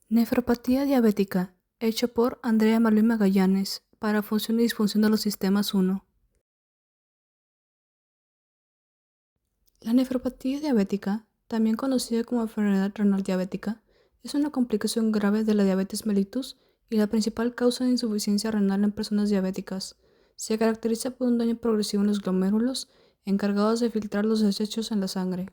Nefropatía diabética, hecho por Andrea Malú Magallanes, para función y disfunción de los sistemas 1. La nefropatía diabética, también conocida como enfermedad renal diabética, es una complicación grave de la diabetes mellitus y la principal causa de insuficiencia renal en personas diabéticas. Se caracteriza por un daño progresivo en los glomérulos, encargados de filtrar los desechos en la sangre.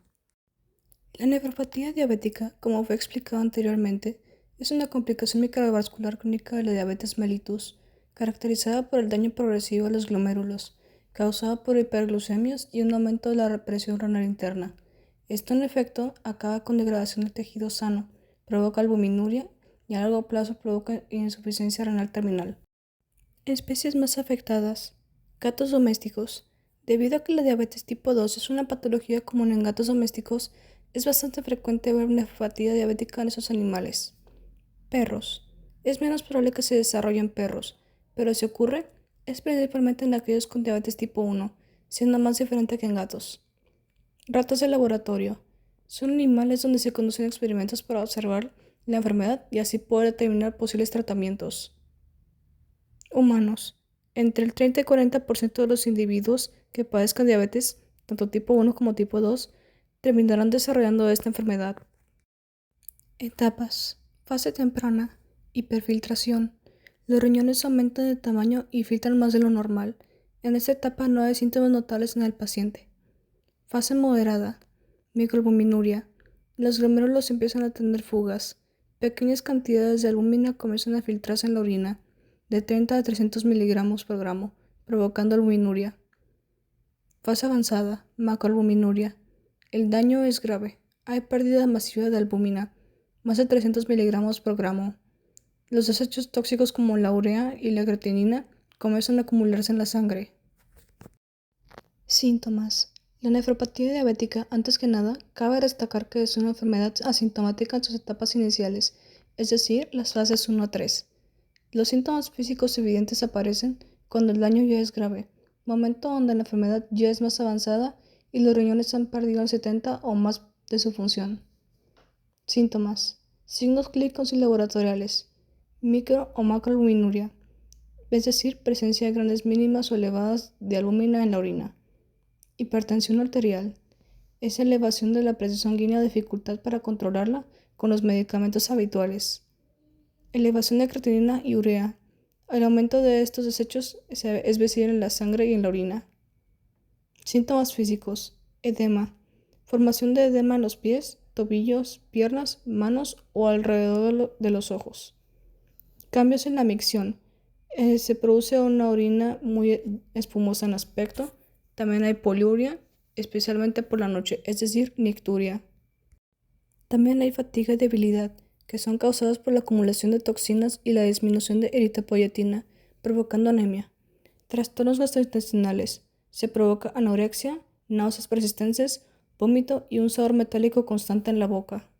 La nefropatía diabética, como fue explicado anteriormente, es una complicación microvascular crónica de la diabetes mellitus, caracterizada por el daño progresivo a los glomérulos, causado por hiperglucemias y un aumento de la presión renal interna. Esto, en efecto, acaba con degradación del tejido sano, provoca albuminuria y a largo plazo provoca insuficiencia renal terminal. Especies más afectadas: gatos domésticos. Debido a que la diabetes tipo 2 es una patología común en gatos domésticos, es bastante frecuente ver nefropatía diabética en esos animales. Perros. Es menos probable que se desarrolle en perros, pero si ocurre, es principalmente en aquellos con diabetes tipo 1, siendo más diferente que en gatos. Ratas de laboratorio. Son animales donde se conducen experimentos para observar la enfermedad y así poder determinar posibles tratamientos. Humanos. Entre el 30 y 40% de los individuos que padezcan diabetes, tanto tipo 1 como tipo 2, terminarán desarrollando esta enfermedad. Etapas. Fase temprana. Hiperfiltración. Los riñones aumentan de tamaño y filtran más de lo normal. En esta etapa no hay síntomas notables en el paciente. Fase moderada. Microalbuminuria. Los glomérulos empiezan a tener fugas. Pequeñas cantidades de albúmina comienzan a filtrarse en la orina, de 30 a 300 miligramos por gramo, provocando albuminuria. Fase avanzada. Macroalbuminuria. El daño es grave. Hay pérdida masiva de albúmina, más de 300 miligramos por gramo. Los desechos tóxicos como la urea y la creatinina comienzan a acumularse en la sangre. Síntomas. La nefropatía diabética, antes que nada, cabe destacar que es una enfermedad asintomática en sus etapas iniciales, es decir, las fases 1 a 3. Los síntomas físicos evidentes aparecen cuando el daño ya es grave, momento donde la enfermedad ya es más avanzada y los riñones han perdido el 70 o más de su función. Síntomas. Signos clínicos y laboratoriales. Micro o macroalbuminuria, es decir, presencia de grandes mínimas o elevadas de albúmina en la orina. Hipertensión arterial. Es elevación de la presión sanguínea o dificultad para controlarla con los medicamentos habituales. Elevación de creatinina y urea. El aumento de estos desechos es visible en la sangre y en la orina. Síntomas físicos. Edema. Formación de edema en los pies, tobillos, piernas, manos o alrededor de los ojos. Cambios en la micción. Se produce una orina muy espumosa en aspecto. También hay poliuria, especialmente por la noche, es decir, nicturia. También hay fatiga y debilidad, que son causadas por la acumulación de toxinas y la disminución de eritropoyetina, provocando anemia. Trastornos gastrointestinales. Se provoca anorexia, náuseas persistentes, vómito y un sabor metálico constante en la boca.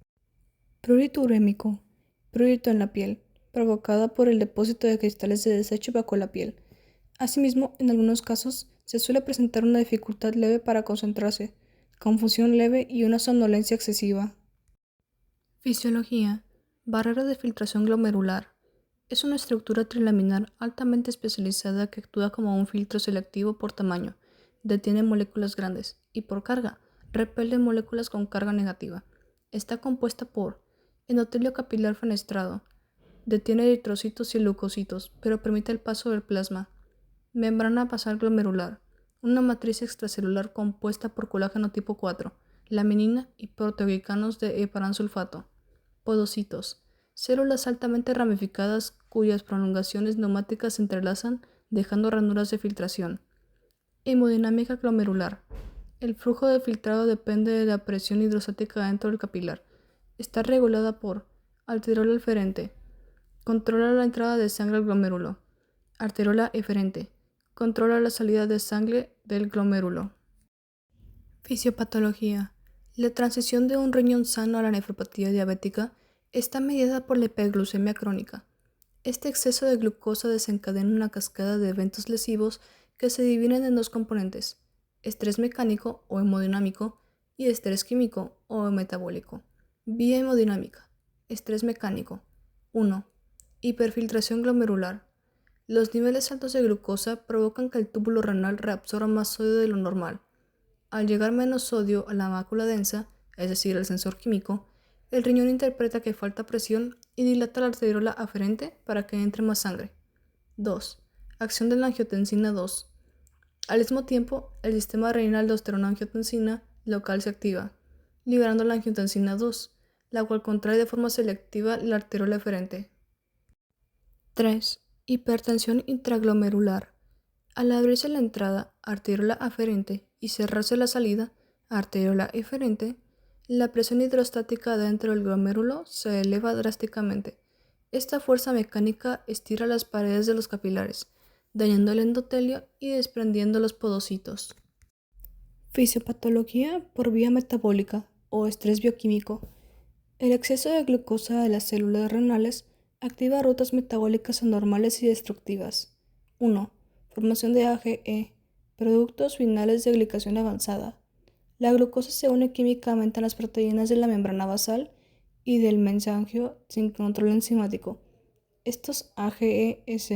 Prurito urémico. Prurito en la piel, provocada por el depósito de cristales de desecho bajo la piel. Asimismo, en algunos casos, se suele presentar una dificultad leve para concentrarse, confusión leve y una somnolencia excesiva. Fisiología. Barrera de filtración glomerular. Es una estructura trilaminar altamente especializada que actúa como un filtro selectivo por tamaño, detiene moléculas grandes y por carga, repele moléculas con carga negativa. Está compuesta por endotelio capilar fenestrado, detiene eritrocitos y leucocitos, pero permite el paso del plasma. Membrana basal glomerular, una matriz extracelular compuesta por colágeno tipo 4, laminina y proteoglicanos de heparansulfato. Podocitos, células altamente ramificadas cuyas prolongaciones neumáticas se entrelazan dejando ranuras de filtración. Hemodinámica glomerular. El flujo de filtrado depende de la presión hidrostática dentro del capilar. Está regulada por arteriola eferente. Controla la entrada de sangre al glomérulo. Arteriola eferente. Controla la salida de sangre del glomérulo. Fisiopatología. La transición de un riñón sano a la nefropatía diabética está mediada por la hiperglucemia crónica. Este exceso de glucosa desencadena una cascada de eventos lesivos que se dividen en dos componentes: estrés mecánico o hemodinámico y estrés químico o metabólico. Vía hemodinámica. Estrés mecánico. 1. Hiperfiltración glomerular. Los niveles altos de glucosa provocan que el túbulo renal reabsorba más sodio de lo normal. Al llegar menos sodio a la mácula densa, es decir, el sensor químico, el riñón interpreta que falta presión y dilata la arteriola aferente para que entre más sangre. 2. Acción de la angiotensina 2. Al mismo tiempo, el sistema renal de aldosterona-angiotensina local se activa, liberando la angiotensina 2, la cual contrae de forma selectiva la arteriola eferente. 3. Hipertensión intraglomerular. Al abrirse la entrada, arteriola aferente, y cerrarse la salida, arteriola eferente, la presión hidrostática dentro del glomérulo se eleva drásticamente. Esta fuerza mecánica estira las paredes de los capilares, dañando el endotelio y desprendiendo los podocitos. Fisiopatología por vía metabólica o estrés bioquímico. El exceso de glucosa de las células renales activa rutas metabólicas anormales y destructivas. 1. Formación de AGE, productos finales de glicación avanzada. La glucosa se une químicamente a las proteínas de la membrana basal y del mesangio sin control enzimático. Estos AGEs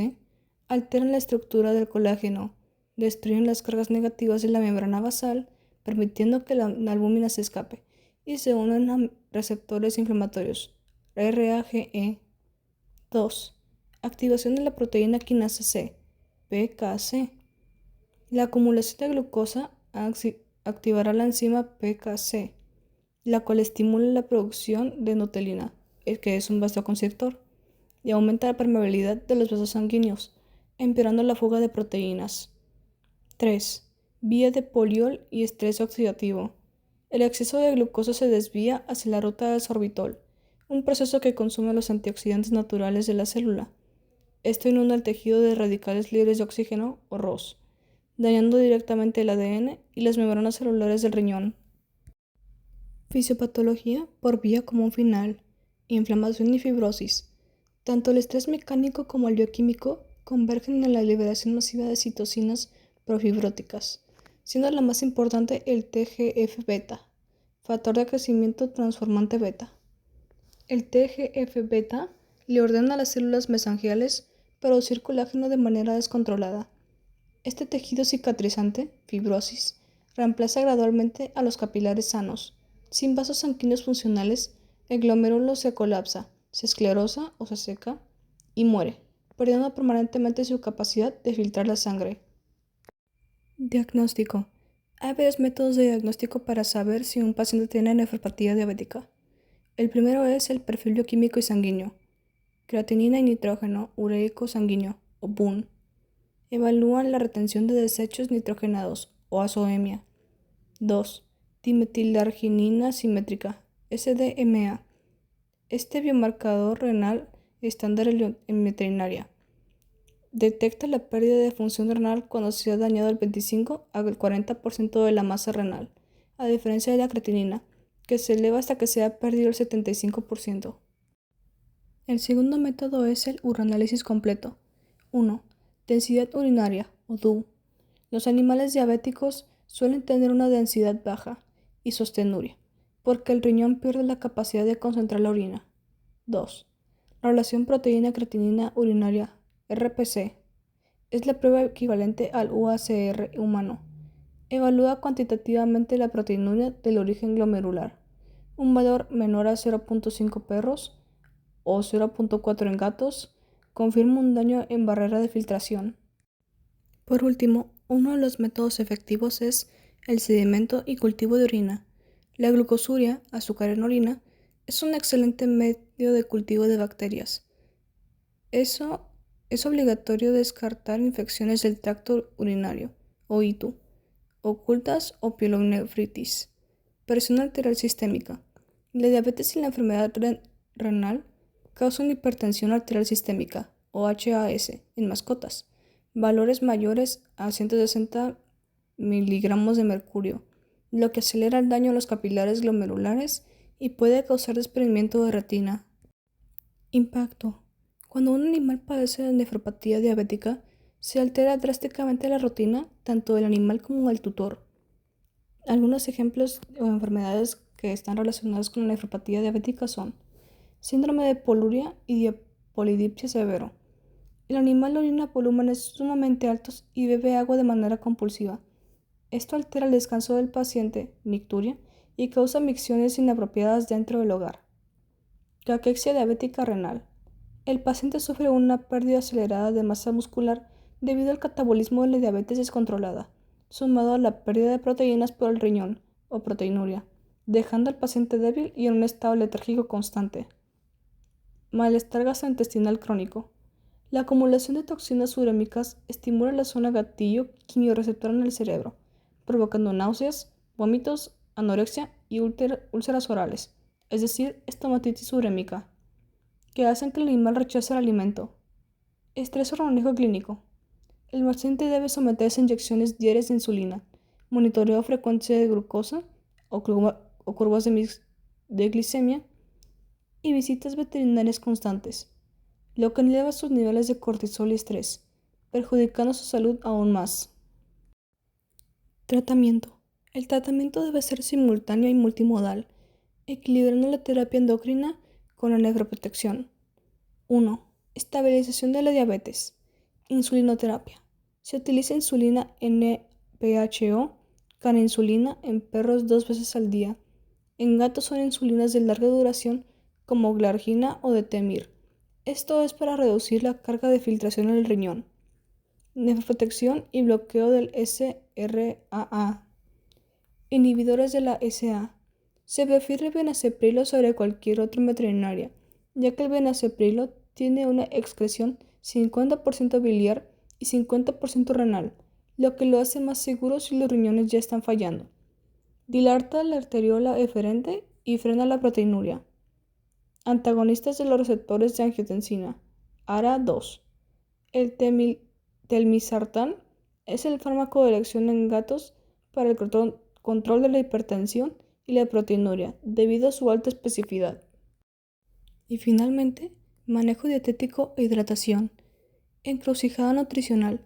alteran la estructura del colágeno, destruyen las cargas negativas de la membrana basal, permitiendo que la albúmina se escape, y se unen a receptores inflamatorios, RAGE. 2. Activación de la proteína quinasa C, PKC. La acumulación de glucosa activará la enzima PKC, la cual estimula la producción de endotelina, que es un vasoconstrictor, y aumenta la permeabilidad de los vasos sanguíneos, empeorando la fuga de proteínas. 3. Vía de poliol y estrés oxidativo. El exceso de glucosa se desvía hacia la ruta del sorbitol, un proceso que consume los antioxidantes naturales de la célula. Esto inunda el tejido de radicales libres de oxígeno, o ROS, dañando directamente el ADN y las membranas celulares del riñón. Fisiopatología por vía común final. Inflamación y fibrosis. Tanto el estrés mecánico como el bioquímico convergen en la liberación masiva de citocinas profibróticas, siendo la más importante el TGF-beta, factor de crecimiento transformante beta. El TGF-beta le ordena a las células mesangiales producir colágeno de manera descontrolada. Este tejido cicatrizante, fibrosis, reemplaza gradualmente a los capilares sanos. Sin vasos sanguíneos funcionales, el glomérulo se colapsa, se esclerosa o se seca y muere, perdiendo permanentemente su capacidad de filtrar la sangre. Diagnóstico. Hay varios métodos de diagnóstico para saber si un paciente tiene nefropatía diabética. El primero es el perfil bioquímico y sanguíneo, creatinina y nitrógeno ureico sanguíneo, o BUN. Evalúan la retención de desechos nitrogenados, o azoemia. 2. Dimetilarginina simétrica, SDMA. Este biomarcador renal estándar en veterinaria detecta la pérdida de función renal cuando se ha dañado el 25 al 40% de la masa renal, a diferencia de la creatinina, que se eleva hasta que se ha perdido el 75%. El segundo método es el uranálisis completo. 1. Densidad urinaria, o DU. Los animales diabéticos suelen tener una densidad baja, isostenuria, porque el riñón pierde la capacidad de concentrar la orina. 2. Relación proteína-creatinina urinaria, RPC. Es la prueba equivalente al UACR humano. Evalúa cuantitativamente la proteinuria del origen glomerular. Un valor menor a 0.5 perros o 0.4 en gatos confirma un daño en barrera de filtración. Por último, uno de los métodos efectivos es el sedimento y cultivo de orina. La glucosuria, azúcar en orina, es un excelente medio de cultivo de bacterias. Es obligatorio descartar infecciones del tracto urinario, o ITU, ocultas o pielonefritis, presión arterial sistémica. La diabetes y la enfermedad renal causan hipertensión arterial sistémica, o HAS, en mascotas. Valores mayores a 160 miligramos de mercurio, lo que acelera el daño a los capilares glomerulares y puede causar desprendimiento de retina. Impacto. Cuando un animal padece de nefropatía diabética, se altera drásticamente la rutina tanto del animal como del tutor. Algunos ejemplos o enfermedades que están relacionadas con la nefropatía diabética son síndrome de poluria polidipsia severo. El animal orina a volúmenes sumamente altos y bebe agua de manera compulsiva. Esto altera el descanso del paciente, micturia, y causa micciones inapropiadas dentro del hogar. Caquexia diabética renal. El paciente sufre una pérdida acelerada de masa muscular debido al catabolismo de la diabetes descontrolada, sumado a la pérdida de proteínas por el riñón o proteinuria, dejando al paciente débil y en un estado letárgico constante. Malestar gastrointestinal crónico. La acumulación de toxinas urémicas estimula la zona gatillo quimiorreceptora en el cerebro, provocando náuseas, vómitos, anorexia y úlceras orales, es decir, estomatitis urémica, que hacen que el animal rechace el alimento. Estrés hormonal clínico. El paciente debe someterse a inyecciones diarias de insulina, monitoreo frecuente de glucosa o curvas de glicemia y visitas veterinarias constantes, lo que eleva sus niveles de cortisol y estrés, perjudicando su salud aún más. Tratamiento. El tratamiento debe ser simultáneo y multimodal, equilibrando la terapia endocrina con la nefroprotección. 1. Estabilización de la diabetes. Insulinoterapia. Se utiliza insulina NPHO con insulina en perros 2 veces al día. En gatos son insulinas de larga duración como glargina o detemir. Esto es para reducir la carga de filtración en el riñón. Nefroprotección y bloqueo del SRAA. Inhibidores de la SA. Se prefiere benaceprilo sobre cualquier otro en veterinaria, ya que el benaceprilo tiene una excreción 50% biliar y 50% renal, lo que lo hace más seguro si los riñones ya están fallando. Dilata la arteriola eferente y frena la proteinuria. Antagonistas de los receptores de angiotensina. ARA2. El telmisartán es el fármaco de elección en gatos para el control de la hipertensión y la proteinuria, debido a su alta especificidad. Y finalmente, manejo dietético e hidratación. Encrucijada nutricional.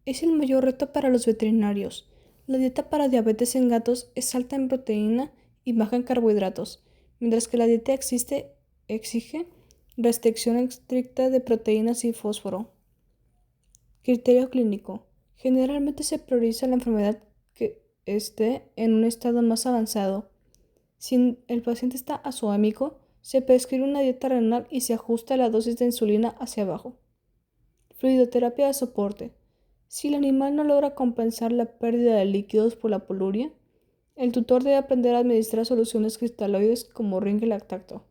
Es el mayor reto para los veterinarios. La dieta para diabetes en gatos es alta en proteína y baja en carbohidratos, mientras que la dieta exige restricción estricta de proteínas y fósforo. Criterio clínico. Generalmente se prioriza la enfermedad que esté en un estado más avanzado. Si el paciente está azoémico, se prescribe una dieta renal y se ajusta la dosis de insulina hacia abajo. Fluidoterapia de soporte. Si el animal no logra compensar la pérdida de líquidos por la poluria, el tutor debe aprender a administrar soluciones cristaloides como Ringelactato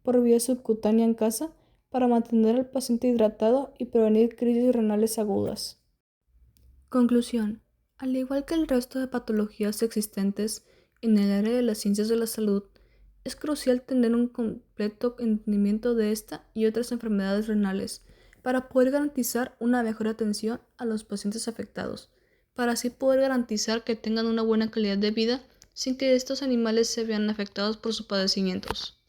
por vía subcutánea en casa para mantener al paciente hidratado y prevenir crisis renales agudas. Conclusión. Al igual que el resto de patologías existentes en el área de las ciencias de la salud, es crucial tener un completo entendimiento de esta y otras enfermedades renales para poder garantizar una mejor atención a los pacientes afectados, para así poder garantizar que tengan una buena calidad de vida sin que estos animales se vean afectados por sus padecimientos.